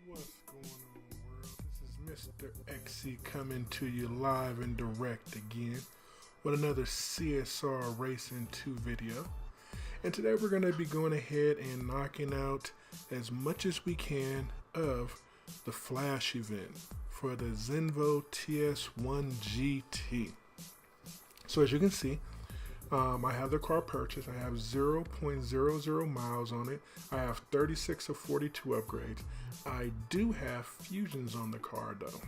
What's going on, world? This is MrXsee coming to you live and direct again with another CSR Racing 2 video. And today we're going to be going ahead and knocking out as much as we can of the Flash event for the Zenvo TS1 GT. So as you can see, I have the car purchased. I have 0.00 miles on it. I have 36 of 42 upgrades. I do have fusions on the car though.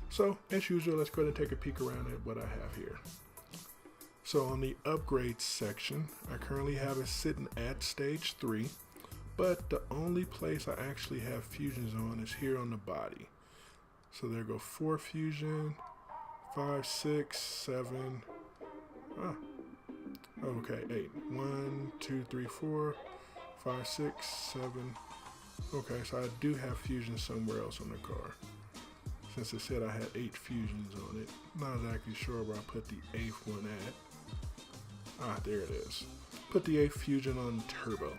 So as usual, let's go ahead and take a peek around at what I have here. So on the upgrades section, I currently have it sitting at stage 3, but the only place I actually have fusions on is here on the body. So there go 4 fusion, 5, 6, 7, okay, 8. 1, 2, 3, 4, 5, 6, 7. Okay, so I do have fusions somewhere else on the car. Since it said I had 8 fusions on it, not exactly sure where I put the 8th one at. There it is. Put the 8th fusion on turbo,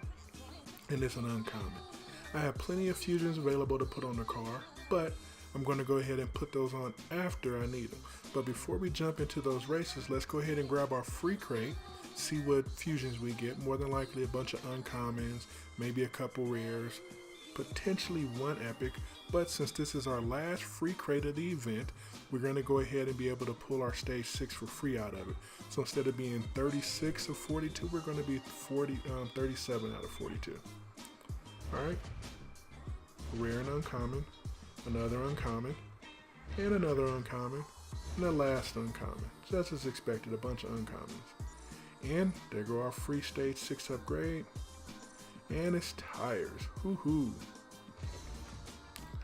and it's an uncommon. I have plenty of fusions available to put on the car, but I'm going to go ahead and put those on after I need them. But before we jump into those races, let's go ahead and grab our free crate, see what fusions we get. More than likely a bunch of uncommons, maybe a couple rares, potentially 1 epic. But since this is our last free crate of the event, we're going to go ahead and be able to pull our stage 6 for free out of it. So instead of being 36 of 42, we're going to be 37 out of 42. Alright, rare and uncommon, another uncommon, and another uncommon, and the last uncommon. Just as expected, a bunch of uncommons. And there go our free stage 6 upgrade, and it's tires. Woohoo!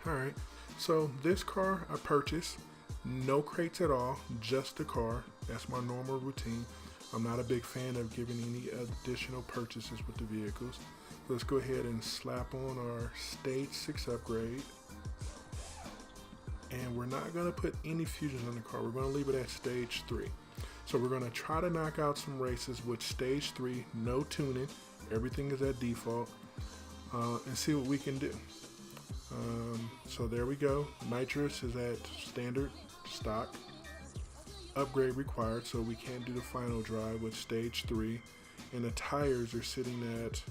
Alright, so this car I purchased, no crates at all, just the car. That's my normal routine. I'm not a big fan of giving any additional purchases with the vehicles. Let's go ahead and slap on our stage 6 upgrade. And we're not going to put any fusions on the car. We're going to leave it at stage 3. So we're going to try to knock out some races with stage 3, no tuning. Everything is at default, and see what we can do. So there we go. Nitrous is at standard stock. Upgrade required, so we can't do the final drive with stage 3. And the tires are sitting at,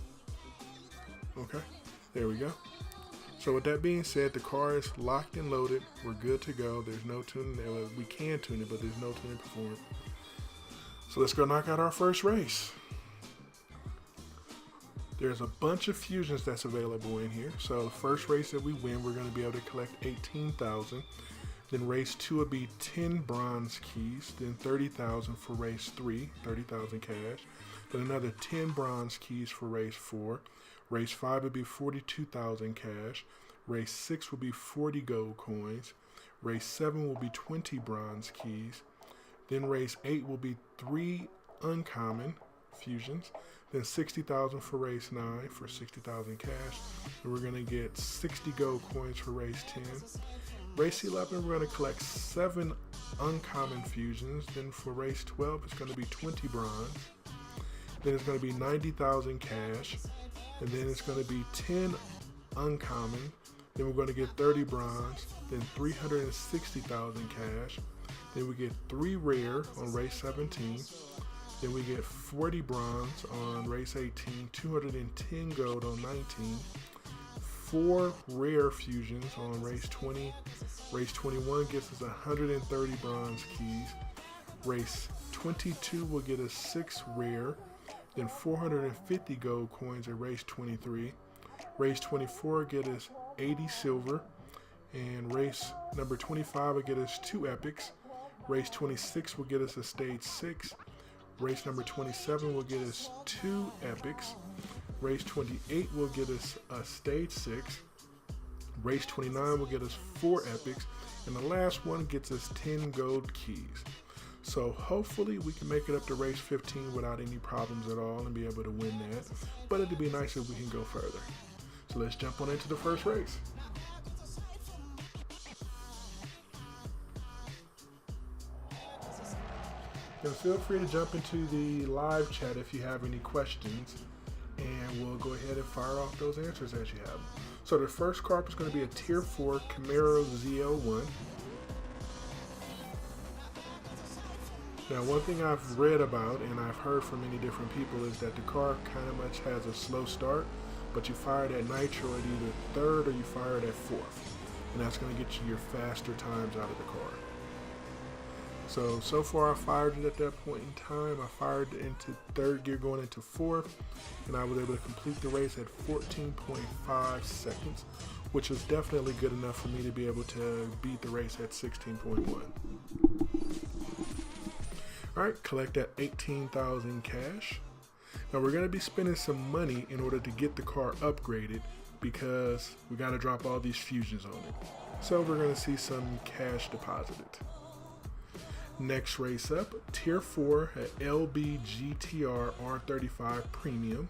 okay, there we go. So with that being said, the car is locked and loaded. We're good to go. There's no tuning. We can tune it, but there's no tuning performed. So let's go knock out our first race. There's a bunch of fusions that's available in here. So the first race that we win, we're going to be able to collect 18,000. Then race 2 will be 10 bronze keys. Then 30,000 for race 3, 30,000 cash. Then another 10 bronze keys for race 4. Race 5 will be 42,000 cash. Race 6 will be 40 gold coins. Race 7 will be 20 bronze keys. Then race 8 will be 3 uncommon fusions. Then 60,000 for race 9 for 60,000 cash. And we're going to get 60 gold coins for race 10. Race 11, we're going to collect 7 uncommon fusions. Then for race 12, it's going to be 20 bronze. Then it's going to be 90,000 cash. And then it's going to be 10 uncommon. Then we're going to get 30 bronze. Then 360,000 cash. Then we get 3 rare on race 17. Then we get 40 bronze on race 18, 210 gold on 19, 4 rare fusions on race 20. Race 21 gets us 130 bronze keys. Race 22 will get us 6 rare, then 450 gold coins at race 23. Race 24 get us 80 silver, and race number 25 will get us 2 epics. Race 26 will get us a stage 6, Race number 27 will get us 2 epics. Race 28 will get us a stage 6. Race 29 will get us 4 epics. And the last one gets us 10 gold keys. So hopefully we can make it up to race 15 without any problems at all and be able to win that. But it'd be nice if we can go further. So let's jump on into the first race. And feel free to jump into the live chat if you have any questions, and we'll go ahead and fire off those answers as you have them. So the first car is going to be a Tier 4 Camaro ZL1. Now, one thing I've read about and I've heard from many different people is that the car kind of much has a slow start, but you fire it at nitro at either 3rd or you fire it at 4th. And that's going to get you your faster times out of the car. So far I fired it at that point in time. I fired into 3rd gear going into 4th, and I was able to complete the race at 14.5 seconds, which is definitely good enough for me to be able to beat the race at 16.1. Alright, collect that 18,000 cash. Now we're going to be spending some money in order to get the car upgraded because we got to drop all these fusions on it. So we're going to see some cash deposited. Next race up, Tier 4 at LB GTR R35 Premium.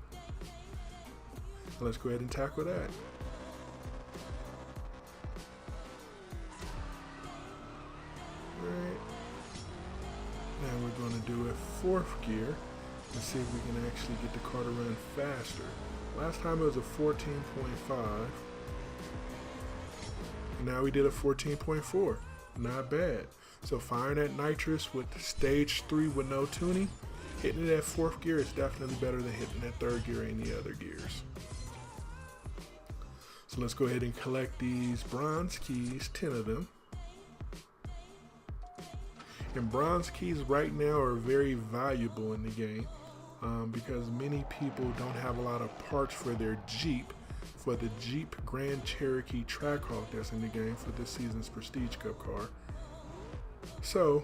Let's go ahead and tackle that. Alright. Now we're going to do a 4th gear and see if we can actually get the car to run faster. Last time it was a 14.5. Now we did a 14.4. Not bad. So firing at nitrous with stage 3 with no tuning, hitting it at 4th gear is definitely better than hitting at 3rd gear or any other gears. So let's go ahead and collect these bronze keys, 10 of them. And bronze keys right now are very valuable in the game because many people don't have a lot of parts for their Jeep, for the Jeep Grand Cherokee Trackhawk that's in the game for this season's Prestige Cup car. So,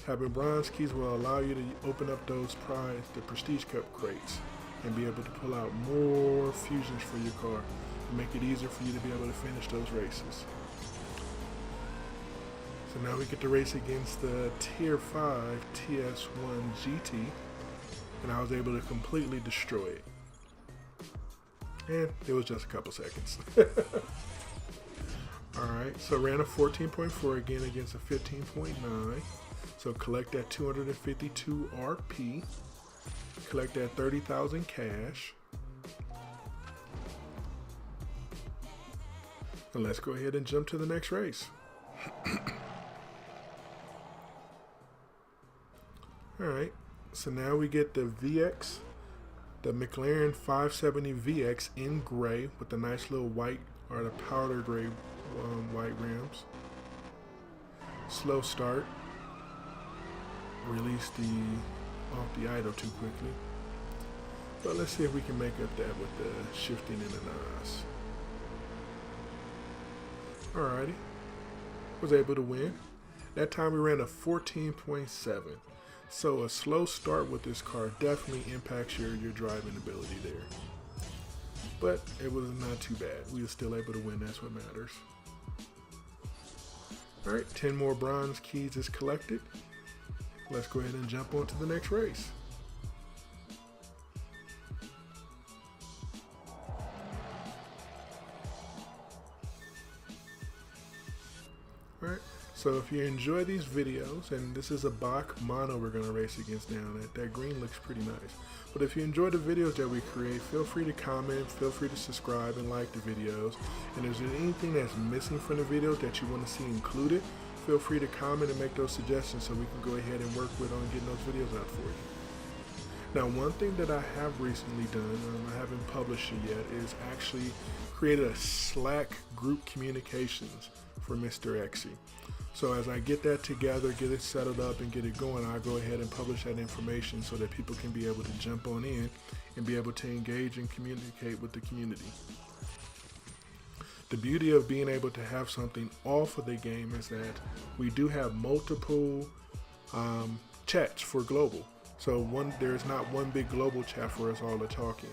having bronze keys will allow you to open up those the Prestige Cup crates and be able to pull out more fusions for your car and make it easier for you to be able to finish those races. So now we get to race against the Tier 5 TS1 GT, and I was able to completely destroy it. And it was just a couple seconds. Alright, so ran a 14.4 again against a 15.9. So collect that 252 RP. Collect that 30,000 cash. And let's go ahead and jump to the next race. Alright, so now we get the VX, the McLaren 570 VX in gray with the nice little white or the powder gray white rims. Slow start. Release off the idle too quickly. But let's see if we can make up that with the shifting in the NOS. Alrighty. Was able to win. That time we ran a 14.7. So a slow start with this car definitely impacts your driving ability there. But it was not too bad. We were still able to win. That's what matters. Alright, 10 more bronze keys is collected. Let's go ahead and jump on to the next race. Alright, so if you enjoy these videos, and this is a Bach mono we're going to race against now, that green looks pretty nice. But if you enjoy the videos that we create, feel free to comment, feel free to subscribe and like the videos. And if there's anything that's missing from the videos that you want to see included, feel free to comment and make those suggestions so we can go ahead and work with on getting those videos out for you. Now, one thing that I have recently done, I haven't published it yet, is actually created a Slack group communications for MrXsee. So as I get that together, get it settled up and get it going, I'll go ahead and publish that information so that people can be able to jump on in and be able to engage and communicate with the community. The beauty of being able to have something off of the game is that we do have multiple chats for global. So there's not one big global chat for us all to talk in.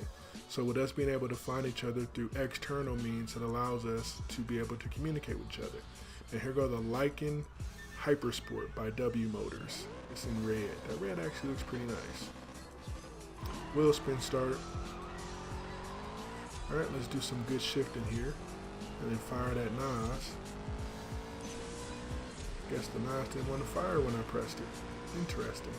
So with us being able to find each other through external means, it allows us to be able to communicate with each other. And here go the Lycan Hypersport by W Motors. It's in red. That red actually looks pretty nice. Wheel spin start. Alright, let's do some good shifting here. And then fire that NOS. Guess the NOS didn't want to fire when I pressed it. Interesting.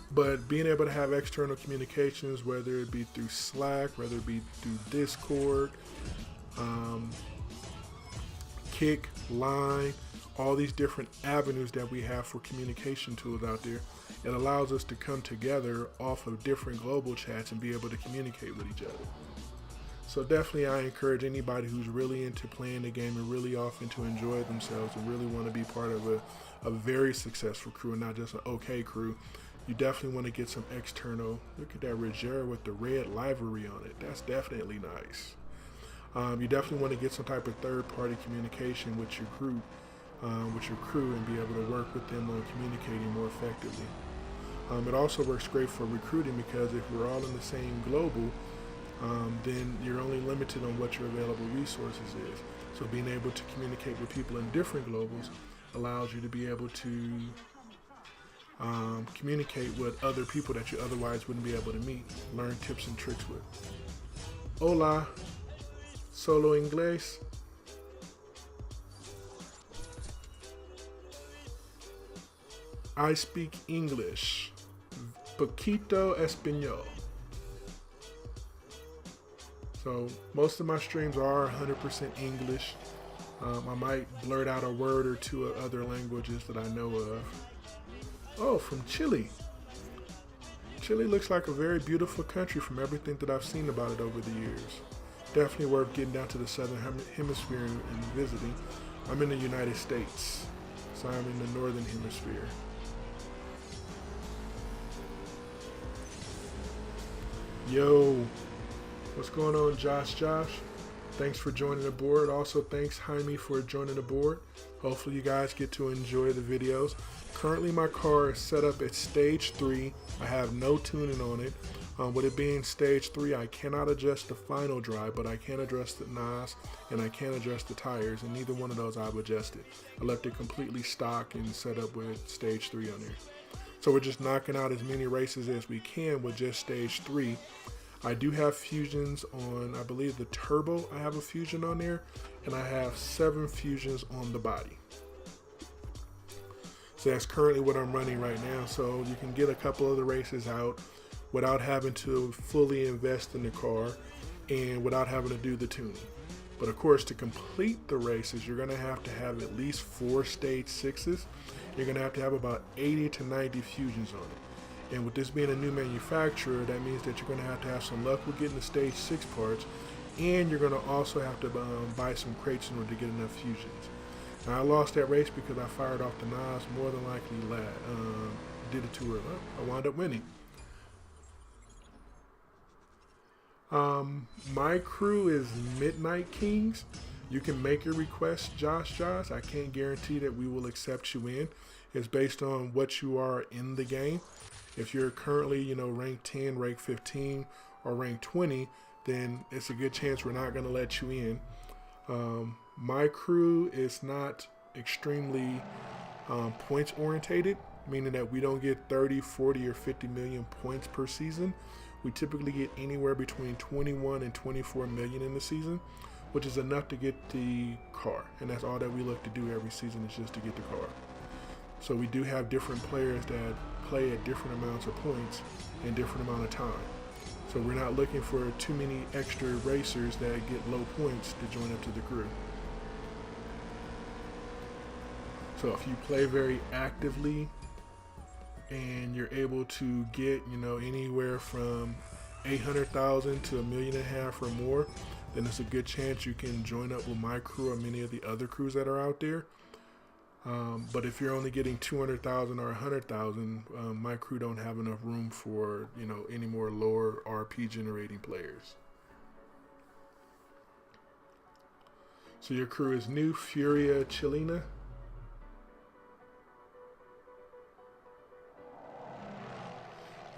But being able to have external communications, whether it be through Slack, whether it be through Discord, Kick, Line, all these different avenues that we have for communication tools out there, it allows us to come together off of different global chats and be able to communicate with each other. So definitely I encourage anybody who's really into playing the game and really often to enjoy themselves and really want to be part of a very successful crew and not just an okay crew. You definitely want to get some external. Look at that Regera with the red livery on it. That's definitely nice. You definitely want to get some type of third-party communication with your group, with your crew, and be able to work with them on communicating more effectively. It also works great for recruiting because if we're all in the same global, then you're only limited on what your available resources is. So being able to communicate with people in different globals allows you to be able to communicate with other people that you otherwise wouldn't be able to meet, learn tips and tricks with. Hola, solo inglés. I speak English, poquito español. So most of my streams are 100% English. I might blurt out a word or two of other languages that I know of. Oh, from Chile. Chile looks like a very beautiful country from everything that I've seen about it over the years. Definitely worth getting down to the southern hemisphere and visiting. I'm in the United States, so I'm in the northern hemisphere. Yo, what's going on, Josh? Thanks for joining the board. Also, thanks, Jaime, for joining the board. Hopefully you guys get to enjoy the videos. Currently, my car is set up at stage 3. I have no tuning on it. With it being stage 3, I cannot adjust the final drive, but I can adjust the NOS and I can adjust the tires, and neither one of those I've adjusted. I left it completely stock and set up with stage 3 on there. So we're just knocking out as many races as we can with just stage 3. I do have fusions on, I believe the turbo, I have a fusion on there, and I have 7 fusions on the body. So that's currently what I'm running right now. So you can get a couple of the races out without having to fully invest in the car and without having to do the tuning. But of course, to complete the races, you're gonna have to have at least 4 stage 6s. You're gonna have to have about 80 to 90 fusions on it. And with this being a new manufacturer, that means that you're gonna have some luck with getting the stage 6 parts, and you're gonna also have to buy some crates in order to get enough fusions. Now I lost that race because I fired off the NOS, more than likely did it too early. I wound up winning. My crew is Midnight Kings. You can make your request, Josh. I can't guarantee that we will accept you in. It's based on what you are in the game. If you're currently, rank 10, rank 15, or rank 20, then it's a good chance we're not going to let you in. My crew is not extremely points orientated, meaning that we don't get 30, 40, or 50 million points per season. We typically get anywhere between 21 and 24 million in the season, which is enough to get the car. And that's all that we look to do every season, is just to get the car. So we do have different players that play at different amounts of points in different amount of time. So we're not looking for too many extra racers that get low points to join up to the crew. So if you play very actively and you're able to get, anywhere from 800,000 to $1.5 million or more, then it's a good chance you can join up with my crew or many of the other crews that are out there. But if you're only getting 200,000 or 100,000, my crew don't have enough room for, any more lower RP generating players. So your crew is new, Furia Chilena.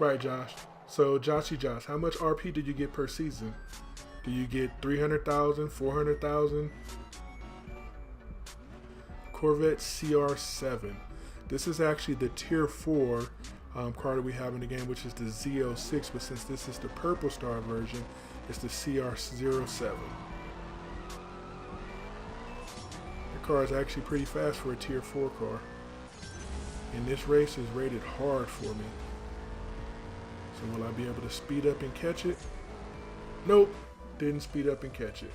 Right, Josh. So, Josh, how much RP did you get per season? Do you get 300,000, 400,000? Corvette CR7. This is actually the tier 4 car that we have in the game, which is the Z06, but since this is the Purple Star version, it's the CR07. The car is actually pretty fast for a tier 4 car. And this race is rated hard for me. So will I be able to speed up and catch it? Nope, didn't speed up and catch it.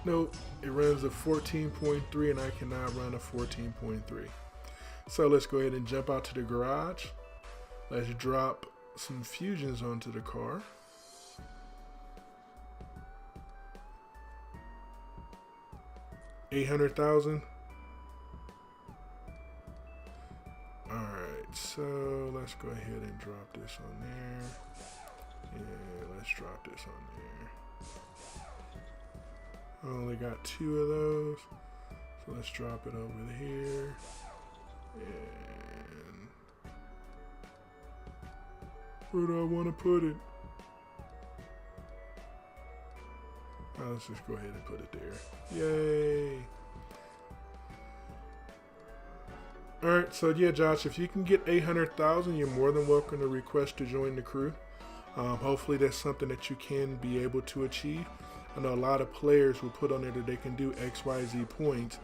Nope, it runs a 14.3 and I cannot run a 14.3. So let's go ahead and jump out to the garage. Let's drop some fusions onto the car. $800,000. Alright, so let's go ahead and drop this on there. And let's drop this on there. I only got 2 of those, so let's drop it over here. And where do I want to put it? Let's just go ahead and put it there. Yay! Alright, so yeah, Josh, if you can get 800,000, you're more than welcome to request to join the crew. Hopefully that's something that you can be able to achieve. I know a lot of players will put on there that they can do XYZ points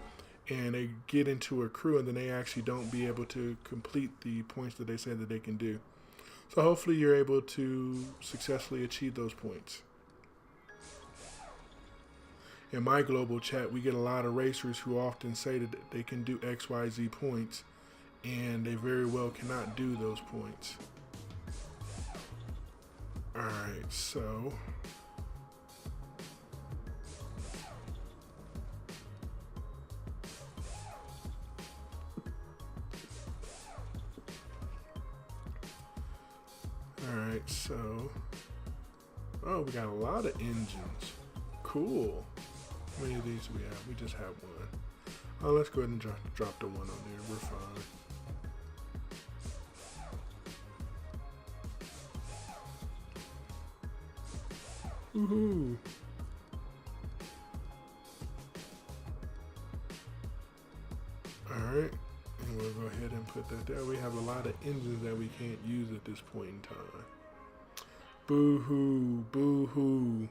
and they get into a crew and then they actually don't be able to complete the points that they say that they can do. So hopefully you're able to successfully achieve those points. In my global chat, we get a lot of racers who often say that they can do XYZ points and they very well cannot do those points. Alright, so oh, we got a lot of engines. Cool. How many of these do we have? We just have one. Oh, let's go ahead and drop the one on there. We're fine. Woohoo! Alright, and we'll go ahead and put that there. We have a lot of engines that we can't use at this point in time. Boo-hoo, boo-hoo.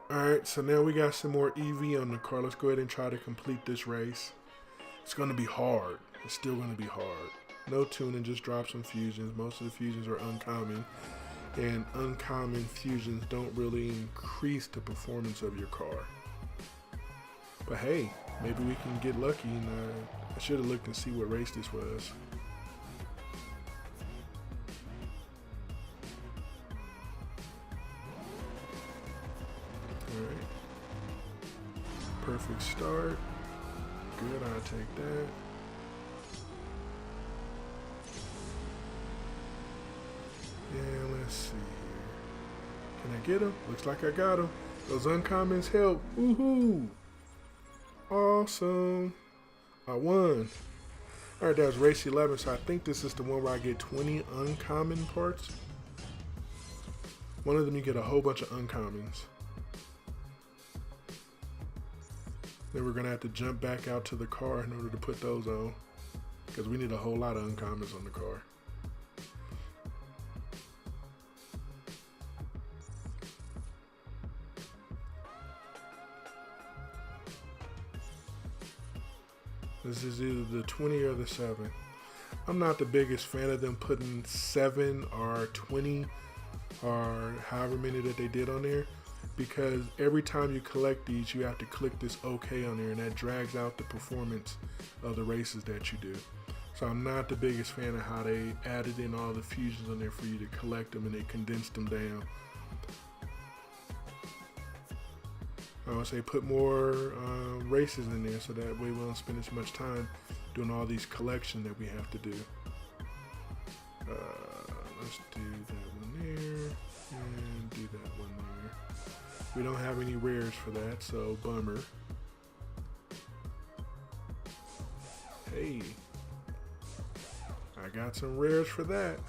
Alright, so now we got some more EV on the car. Let's go ahead and try to complete this race. It's going to be hard. It's still going to be hard. No tuning, just drop some fusions. Most of the fusions are uncommon. And uncommon fusions don't really increase the performance of your car. But hey, maybe we can get lucky. And I should have looked and see what race this was. Alright. Perfect start. Good, I'll take that. And let's see here. Can I get him? Looks like I got him. Those uncommons help. Woohoo! Awesome. I won. Alright, that was race 11, so I think this is the one where I get 20 uncommon parts. One of them you get a whole bunch of uncommons. Then we're going to have to jump back out to the car in order to put those on. Because we need a whole lot of uncommons on the car. This is either the 20 or the 7. I'm not the biggest fan of them putting 7 or 20 or however many that they did on there, because every time you collect these you have to click this OK on there and that drags out the performance of the races that you do. So I'm not the biggest fan of how they added in all the fusions on there for you to collect them and they condensed them down. I would say put more races in there so that way we don't spend as much time doing all these collections that we have to do. Let's do that one there and do that one there. We don't have any rares for that, so bummer. Hey, I got some rares for that.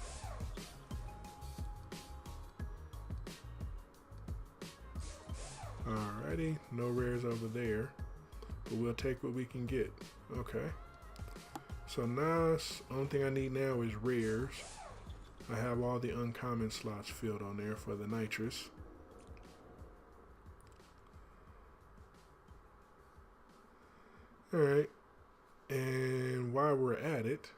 Alrighty, no rares over there, but we'll take what we can get. Okay, so now only thing I need now is rares. I have all the uncommon slots filled on there for the nitrous. Alright, and while we're at it,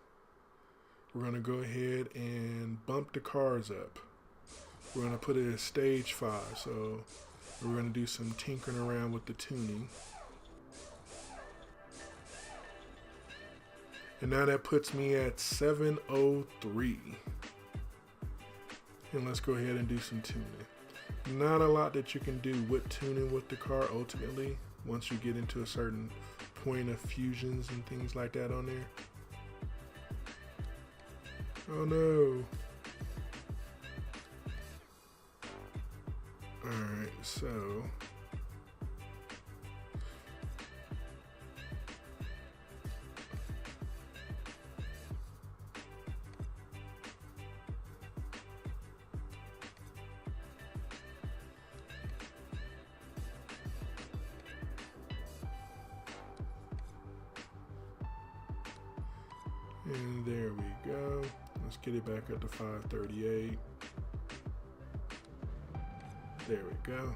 we're going to go ahead and bump the cars up. We're going to put it at stage 5, so we're going to do some tinkering around with the tuning. And now that puts me at 703. And let's go ahead and do some tuning. Not a lot that you can do with tuning with the car ultimately, once you get into a certain point of fusions and things like that on there. Oh no. Alright, so and there we go. Let's get it back up to 538. There we go.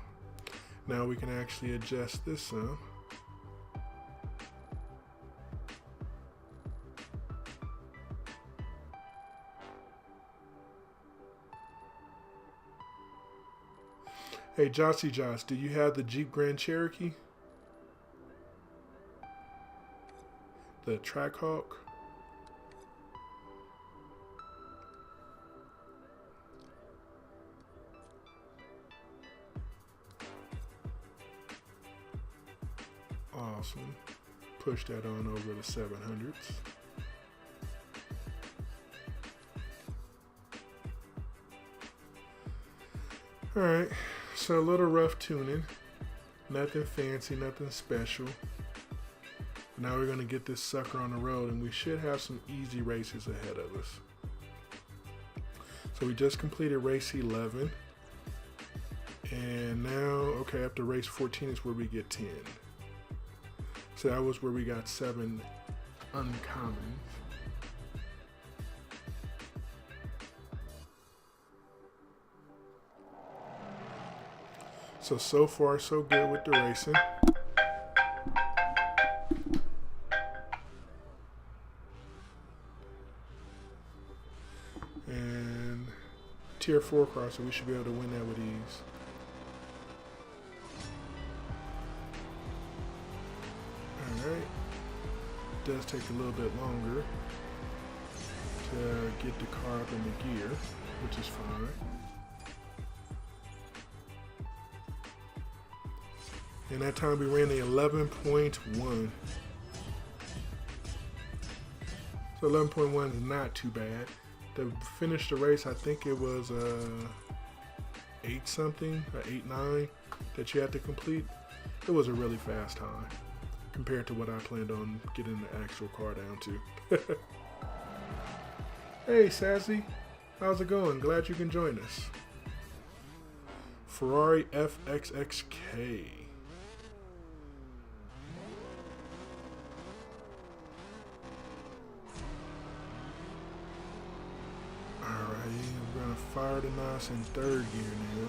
Now we can actually adjust this some. Hey, Jossie Joss, do you have the Jeep Grand Cherokee? The Trackhawk? Awesome. Push that on over the 700s. Alright, so a little rough tuning. Nothing fancy, nothing special. Now we're going to get this sucker on the road, and we should have some easy races ahead of us. So we just completed race 11. And now, okay, after race 14 is where we get 10. So that was where we got 7 uncommons. So far so good with the racing. And tier 4 crosser, we should be able to win that with ease. Alright, does take a little bit longer to get the car up in the gear, which is fine. And that time we ran the 11.1. So 11.1 is not too bad. To finish the race, I think it was 8 something, or 8.9 that you had to complete. It was a really fast time compared to what I planned on getting the actual car down to. Hey Sassy, how's it going? Glad you can join us. Ferrari FXXK. We're going to fire the NOS in 3rd gear now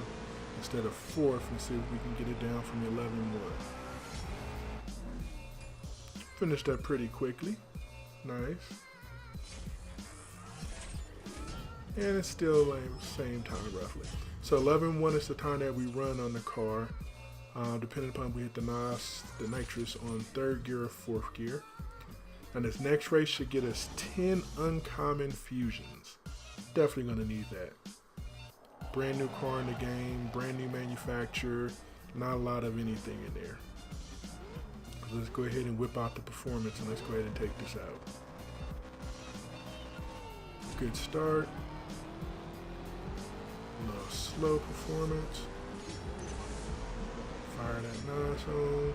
instead of 4th and see if we can get it down from 11.1. Finished that pretty quickly. Nice. And it's still like same time roughly. So 11.1 is the time that we run on the car. Depending upon if we hit the NOS, the nitrous on 3rd gear or 4th gear. And this next race should get us 10 uncommon fusions. Definitely going to need that. Brand new car in the game, brand new manufacturer, not a lot of anything in there. Let's go ahead and whip out the performance and let's go ahead and take this out. Good start. A little slow performance. Fire that NOS on.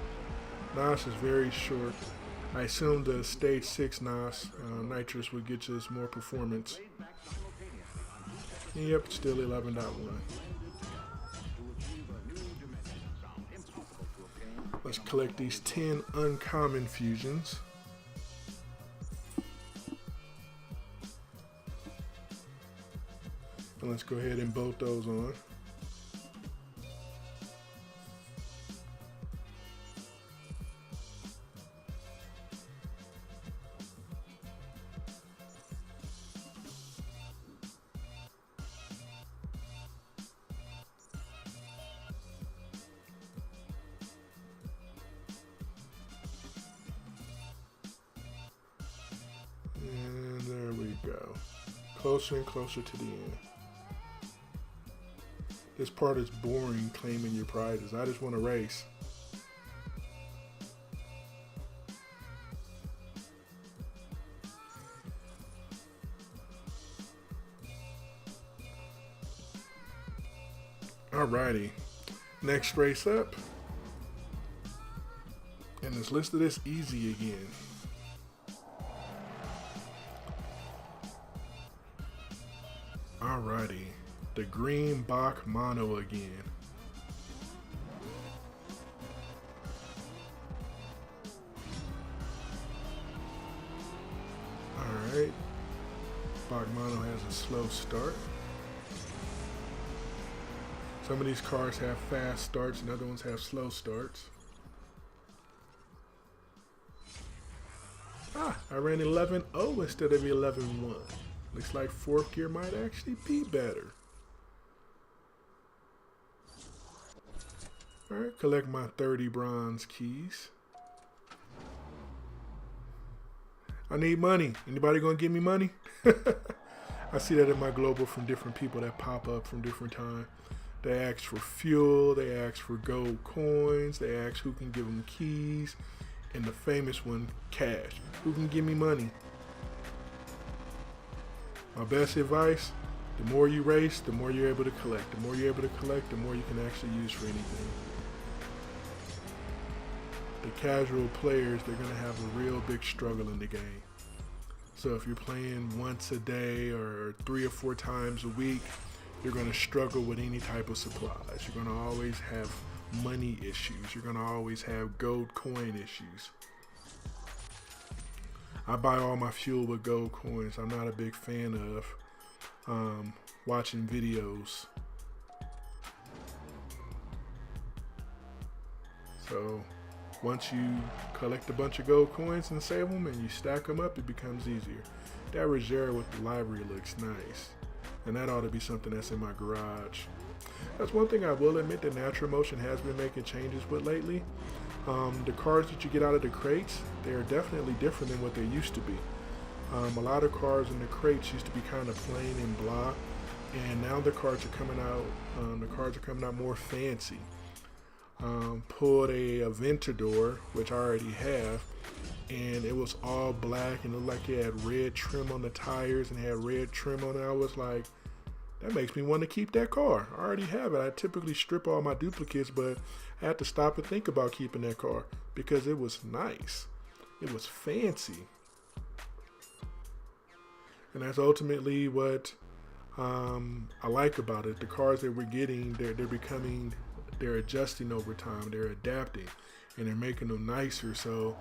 NOS is very short I assume the stage 6 nitrous would get us more performance. Yep, still 11.1. Let's collect these 10 uncommon fusions. And let's go ahead and bolt those on. And there we go. Closer and closer to the end. This part is boring, claiming your prizes. I just want to race. Alrighty, next race up. And let's list this easy again. Alrighty, the green Bach mono again. Alright, Bach mono has a slow start. Some of these cars have fast starts and other ones have slow starts. I ran 11.0 instead of 11.1. Looks like fourth gear might actually be better. Alright, collect my 30 bronze keys. I need money. Anybody gonna give me money? I see that in my global from different people that pop up from different times. They ask for fuel, they ask for gold coins, they ask who can give them keys, and the famous one, cash. Who can give me money? My best advice, the more you race, the more you're able to collect. The more you're able to collect, the more you can actually use for anything. The casual players, they're gonna have a real big struggle in the game. So if you're playing once a day or 3 or 4 times a week, you're gonna struggle with any type of supplies. You're gonna always have money issues. You're gonna always have gold coin issues. I buy all my fuel with gold coins. I'm not a big fan of watching videos. So once you collect a bunch of gold coins and save them and you stack them up, it becomes easier. That Rogera with the library looks nice. And that ought to be something that's in my garage. That's one thing I will admit that Natural Motion has been making changes with lately. The cars that you get out of the crates, they are definitely different than what they used to be. A lot of cars in the crates used to be kind of plain and blah, and now the cars are coming out. More fancy. Pulled a Aventador, which I already have, and it was all black and it looked like it had red trim on the tires and had red trim on it. I was like, that makes me want to keep that car. I already have it. I typically strip all my duplicates, but I had to stop and think about keeping that car because it was nice. It was fancy. And that's ultimately what I like about it. The cars that we're getting, they're adjusting over time. They're adapting and they're making them nicer. So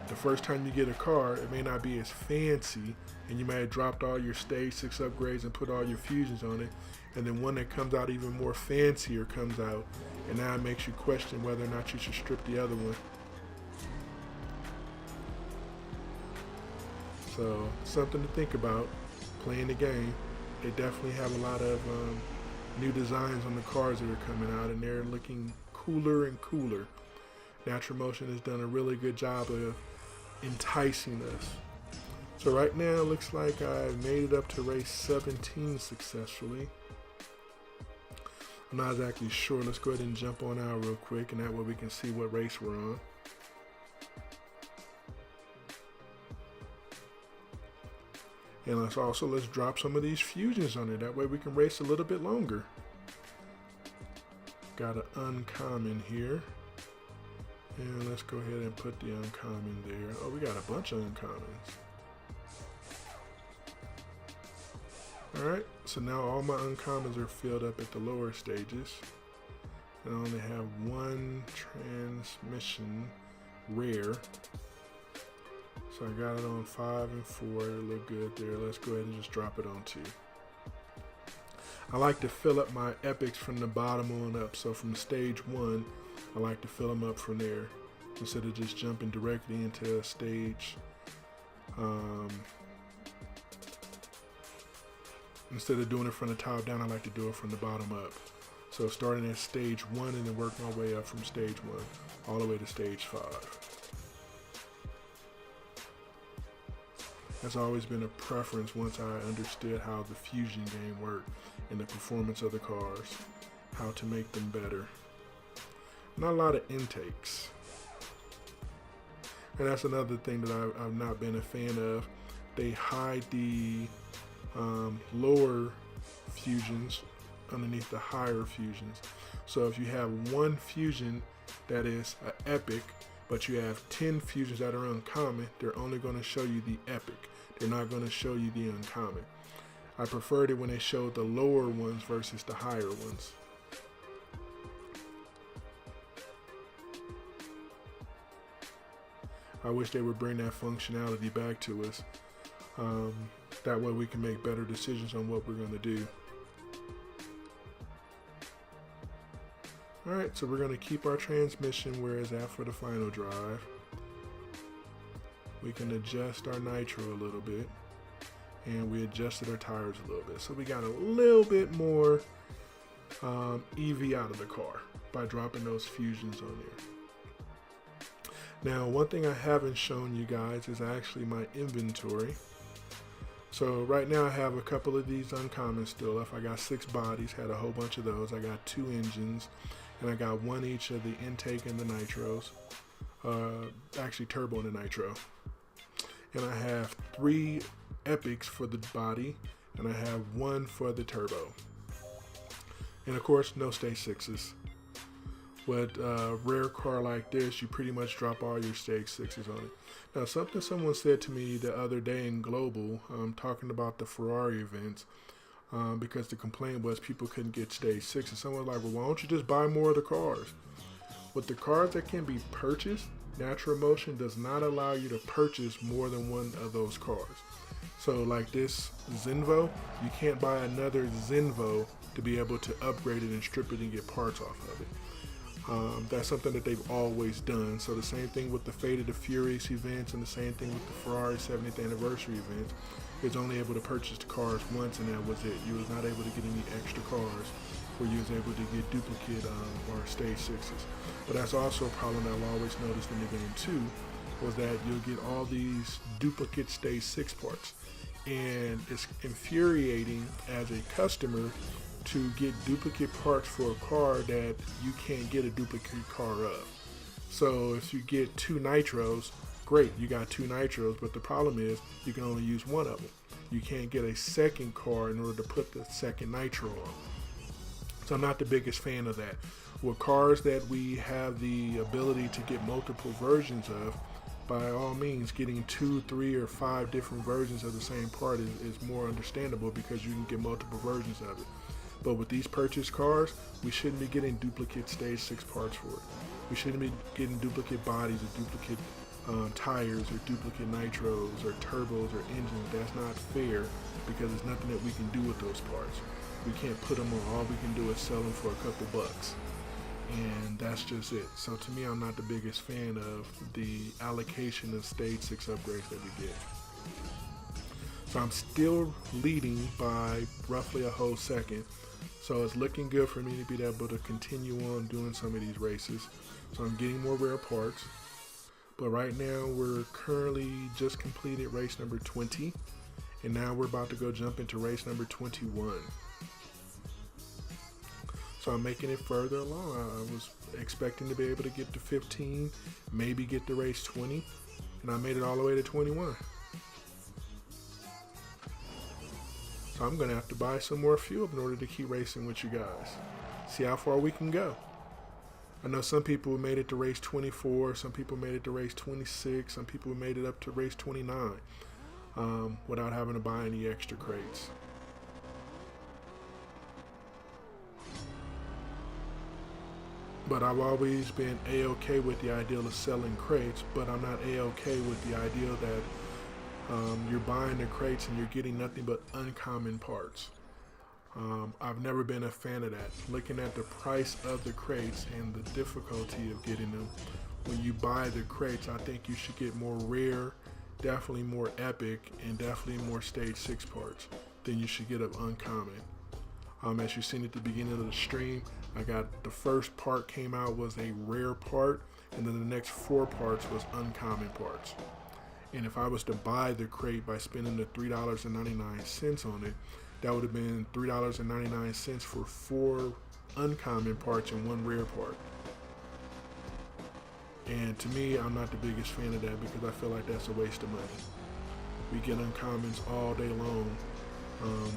the first time you get a car, it may not be as fancy, and you may have dropped all your stage 6 upgrades and put all your fusions on it, and then one that comes out even more fancier comes out, and now it makes you question whether or not you should strip the other one. So something to think about playing the game. They definitely have a lot of new designs on the cars that are coming out, and they're looking cooler and cooler. Natural Motion has done a really good job of enticing us. So right now it looks like I've made it up to race 17 successfully. I'm not exactly sure. Let's go ahead and jump on out real quick, and that way we can see what race we're on. And let's drop some of these fusions on it. That way we can race a little bit longer. Got an uncommon here. And let's go ahead and put the uncommon there. Oh, we got a bunch of uncommons. Alright, so now all my uncommons are filled up at the lower stages. And I only have one transmission rare. So I got it on 5 and 4. It look good there. Let's go ahead and just drop it on 2. I like to fill up my epics from the bottom on up. So from stage 1, I like to fill them up from there instead of just jumping directly into a stage. Instead of doing it from the top down, I like to do it from the bottom up. So starting at stage 1 and then work my way up from stage 1 all the way to stage 5. That's always been a preference once I understood how the fusion game worked and the performance of the cars, how to make them better. Not a lot of intakes. And that's another thing that I've not been a fan of. They hide the lower fusions underneath the higher fusions. So if you have one fusion that is an epic, but you have 10 fusions that are uncommon, they're only going to show you the epic. They're not going to show you the uncommon. I preferred it when they showed the lower ones versus the higher ones. I wish they would bring that functionality back to us. That way we can make better decisions on what we're going to do. Alright, so we're going to keep our transmission where it's at for the final drive. We can adjust our nitro a little bit. And we adjusted our tires a little bit. So we got a little bit more EV out of the car by dropping those fusions on there. Now, one thing I haven't shown you guys is actually my inventory. So right now I have a couple of these uncommons still left. I got 6 bodies, had a whole bunch of those. I got 2 engines, and I got 1 each of the intake and the nitros. Actually turbo and the nitro. And I have 3 epics for the body, and I have 1 for the turbo. And of course, no stage 6s. With a rare car like this, you pretty much drop all your stage 6s on it. Now, something someone said to me the other day in Global, talking about the Ferrari events, because the complaint was people couldn't get stage 6s. Someone was like, well, why don't you just buy more of the cars? With the cars that can be purchased, Natural Motion does not allow you to purchase more than one of those cars. So like this Zenvo, you can't buy another Zenvo to be able to upgrade it and strip it and get parts off of it. That's something that they've always done. So the same thing with the Fate of the Furious events and the same thing with the Ferrari 70th anniversary events. It's only able to purchase the cars once and that was it. You was not able to get any extra cars where you was able to get duplicate or stage 6s. But that's also a problem that I've always noticed in the game too, was that you'll get all these duplicate stage 6 parts. And it's infuriating as a customer to get duplicate parts for a car that you can't get a duplicate car of. So if you get 2 nitros, great, you got 2 nitros, but the problem is you can only use 1 of them. You can't get a second car in order to put the second nitro on. So I'm not the biggest fan of that. With cars that we have the ability to get multiple versions of, by all means, getting 2, 3, or 5 different versions of the same part is more understandable because you can get multiple versions of it. But with these purchased cars, we shouldn't be getting duplicate stage 6 parts for it. We shouldn't be getting duplicate bodies or duplicate tires or duplicate nitros or turbos or engines. That's not fair because there's nothing that we can do with those parts. We can't put them on. All we can do is sell them for a couple bucks. And that's just it. So to me, I'm not the biggest fan of the allocation of stage 6 upgrades that we get. So I'm still leading by roughly a whole second. So it's looking good for me to be able to continue on doing some of these races. So I'm getting more rare parts. But right now we're currently just completed race number 20. And now we're about to go jump into race number 21. So I'm making it further along. I was expecting to be able to get to 15, maybe get to race 20. And I made it all the way to 21. So I'm going to have to buy some more fuel in order to keep racing with you guys. See how far we can go. I know some people made it to race 24, some people made it to race 26, some people made it up to race 29 without having to buy any extra crates. But I've always been A-okay with the idea of selling crates, but I'm not A-okay with the idea that you're buying the crates and you're getting nothing but uncommon parts. I've never been a fan of that. Looking at the price of the crates and the difficulty of getting them, when you buy the crates, I think you should get more rare, definitely more epic, and definitely more stage 6 parts than you should get of uncommon. As you seen at the beginning of the stream, I got the first part came out was a rare part, and then the next 4 parts was uncommon parts. And if I was to buy the crate by spending the $3.99 on it, that would have been $3.99 for 4 uncommon parts and 1 rare part. And to me, I'm not the biggest fan of that because I feel like that's a waste of money. We get uncommons all day long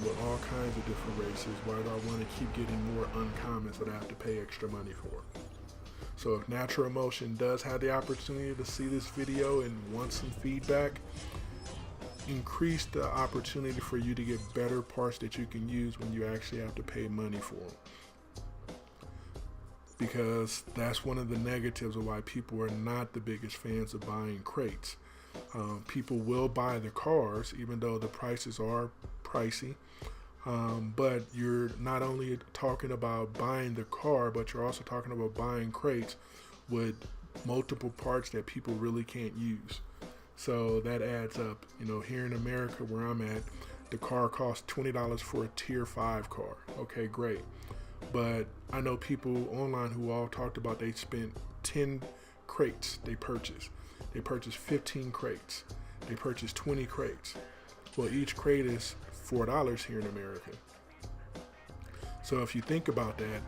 with all kinds of different races. Why do I want to keep getting more uncommons that I have to pay extra money for? So if Natural Emotion does have the opportunity to see this video and want some feedback, increase the opportunity for you to get better parts that you can use when you actually have to pay money for them. Because that's one of the negatives of why people are not the biggest fans of buying crates. People will buy the cars even though the prices are pricey, but you're not only talking about buying the car, but you're also talking about buying crates with multiple parts that people really can't use. So that adds up. You know, here in America where I'm at, the car costs $20 for a tier 5 car. Okay, great. But I know people online who all talked about they spent 10 crates they purchased. They purchased 15 crates. They purchased 20 crates. Well, each crate is $4 here in America. So if you think about that,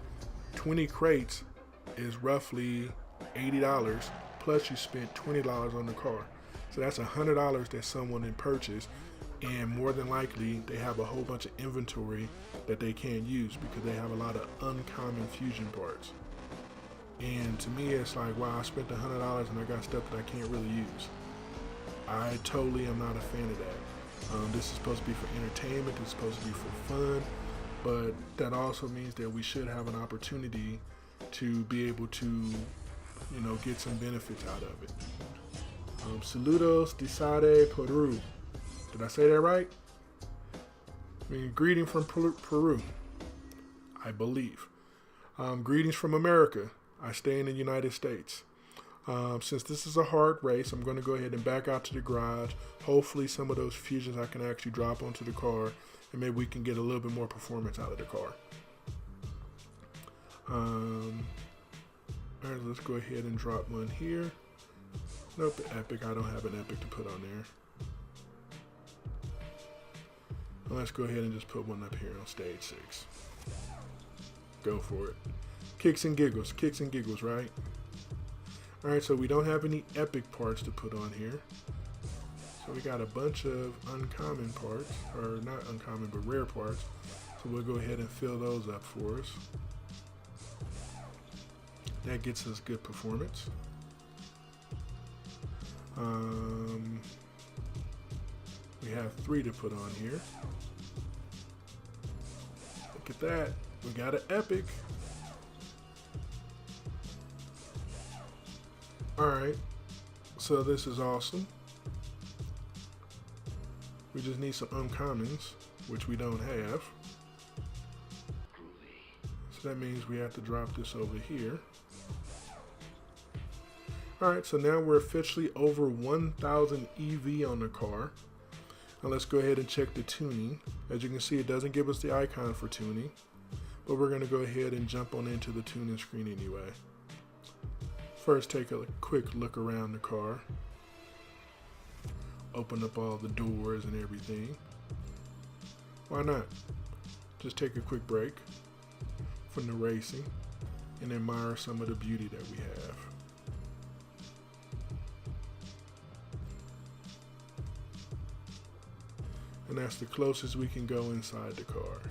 20 crates is roughly $80, plus you spent $20 on the car. So that's $100 that someone had purchased, and more than likely they have a whole bunch of inventory that they can't use because they have a lot of uncommon fusion parts. And to me, it's like, wow, I spent $100 and I got stuff that I can't really use. I totally am not a fan of that. This is supposed to be for entertainment, this is supposed to be for fun, but that also means that we should have an opportunity to be able to, you know, get some benefits out of it. Saludos de Peru. Did I say that right? I mean, greeting from Peru, I believe. Greetings from America. I stay in the United States. Since this is a hard race, I'm going to go ahead and back out to the garage. Hopefully some of those fusions I can actually drop onto the car, and maybe we can get a little bit more performance out of the car. Alright, let's go ahead and drop one here. Nope, epic. I don't have an epic to put on there. Well, let's go ahead and just put one up here on stage 6. Go for it. Kicks and giggles, right? Alright, so we don't have any epic parts to put on here. So we got a bunch of uncommon parts, or not uncommon, but rare parts. So we'll go ahead and fill those up for us. That gets us good performance. We have 3 to put on here. Look at that. We got an epic. Alright, so this is awesome. We just need some uncommons, which we don't have. So that means we have to drop this over here. Alright, so now we're officially over 1,000 EV on the car. Now let's go ahead and check the tuning. As you can see, it doesn't give us the icon for tuning, but we're going to go ahead and jump on into the tuning screen anyway. First, take a quick look around the car. Open up all the doors and everything. Why not? Just take a quick break from the racing and admire some of the beauty that we have. And that's the closest we can go inside the car.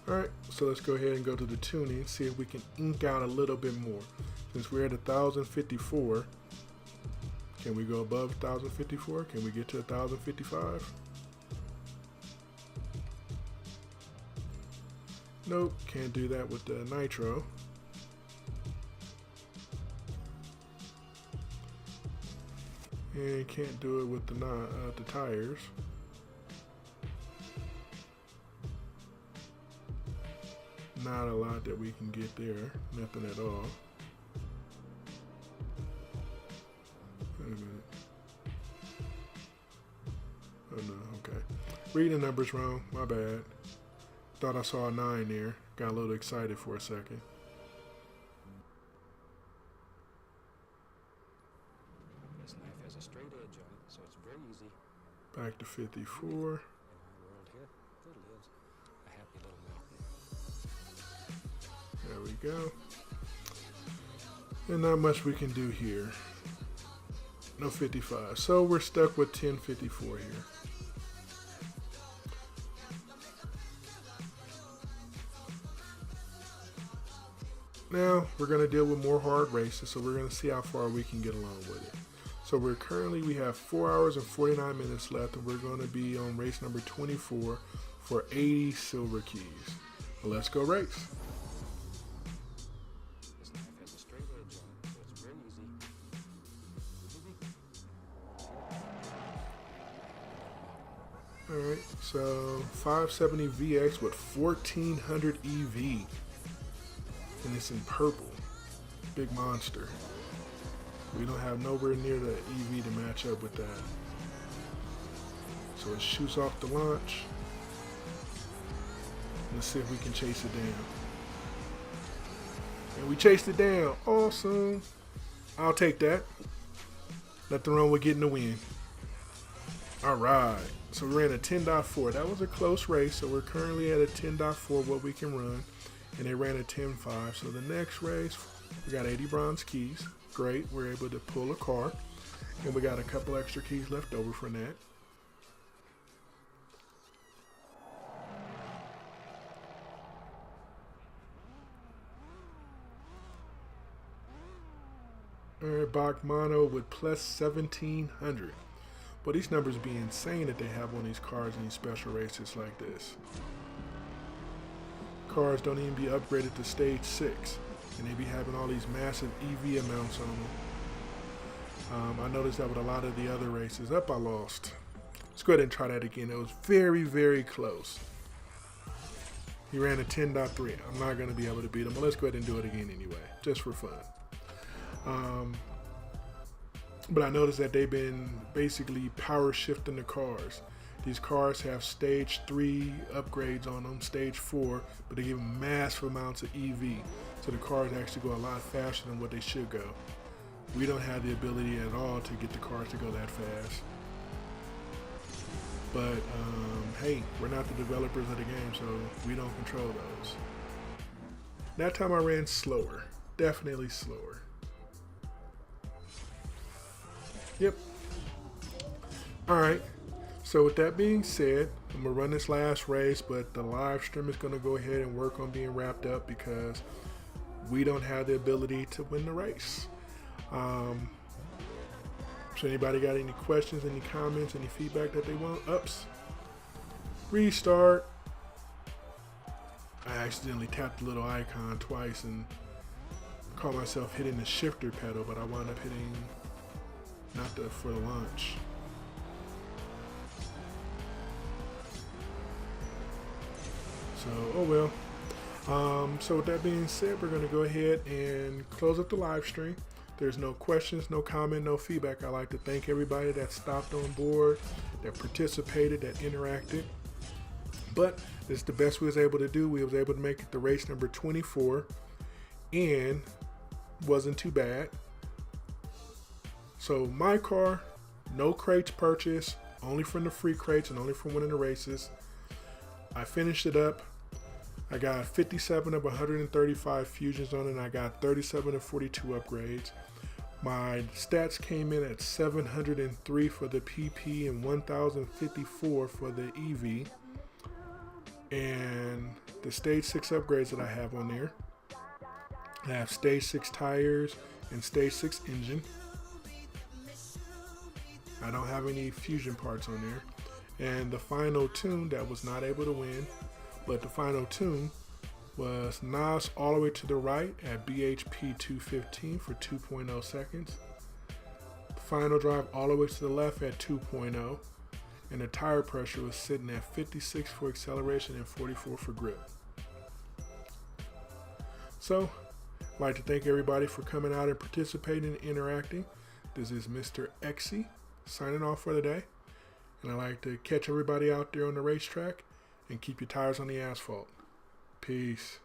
Alright, So let's go ahead and go to the tuning, see if we can ink out a little bit more. Since we're at 1054, can we go above 1054? Can we get to 1055? Nope, can't do that with the nitro. And can't do it with the tires. Not a lot that we can get there, nothing at all. Wait a minute. Oh no, okay. Reading the numbers wrong, my bad. Thought I saw a 9 there. Got a little excited for a second. This knife has a straight edge on it, so it's very easy. Back to 54. In our world here, there lives a happy little mountain. There we go. And not much we can do here. No 55. So we're stuck with 1054 here. Now we're going to deal with more hard races, so we're going to see how far we can get along with it. So we have 4 hours and 49 minutes left, and we're going to be on race number 24 for 80 silver keys. Well, let's go race. This knife has a straight edge on it, so it's very easy. Alright, so 570 VX with 1400 EV. And it's in purple. Big monster. We don't have nowhere near the EV to match up with that. So it shoots off the launch. Let's see if we can chase it down. And we chased it down. Awesome. I'll take that. Nothing wrong with getting the win. Alright. So we ran a 10.4. That was a close race. So we're currently at a 10.4 what we can run. And they ran a 10.5. So the next race, we got 80 bronze keys. Great. We're able to pull a car. And we got a couple extra keys left over from that. Alright, Bachmano with plus 1700. But these numbers be insane that they have on these cars in these special races like this. Cars don't even be upgraded to stage 6, and they be having all these massive EV amounts on them. I noticed that with a lot of the other races. I lost. Let's go ahead and try that again. It was very, very close. He ran a 10.3. I'm not going to be able to beat him, but let's go ahead and do it again anyway, just for fun. But I noticed that they've been basically power shifting the cars. These cars have stage 3 upgrades on them, stage 4, but they give them massive amounts of EV. So the cars actually go a lot faster than what they should go. We don't have the ability at all to get the cars to go that fast. But hey, we're not the developers of the game, so we don't control those. That time I ran slower, definitely slower. Yep. Alright, so with that being said, I'm going to run this last race, but the live stream is going to go ahead and work on being wrapped up because we don't have the ability to win the race. So anybody got any questions, any comments, any feedback that they want? Ups. Restart. I accidentally tapped the little icon twice and caught myself hitting the shifter pedal, but I wound up hitting not the for the launch. So, oh well. So with that being said, we're going to go ahead and close up the live stream. There's no questions, no comment, no feedback. I'd like to thank everybody that stopped on board, that participated, that interacted. But this is the best we was able to do. We was able to make it to race number 24 and wasn't too bad. So my car, no crates purchased, only from the free crates and only from winning the races. I finished it up. I got 57 of 135 fusions on it, and I got 37 of 42 upgrades. My stats came in at 703 for the PP and 1,054 for the EV. And the Stage 6 upgrades that I have on there. I have Stage 6 tires and Stage 6 engine. I don't have any fusion parts on there. And the final tune that was not able to win, but the final tune was NOS all the way to the right at BHP 215 for 2.0 seconds. Final drive all the way to the left at 2.0. And the tire pressure was sitting at 56 for acceleration and 44 for grip. So, I'd like to thank everybody for coming out and participating and interacting. This is MrXsee signing off for the day. And I'd like to catch everybody out there on the racetrack and keep your tires on the asphalt. Peace.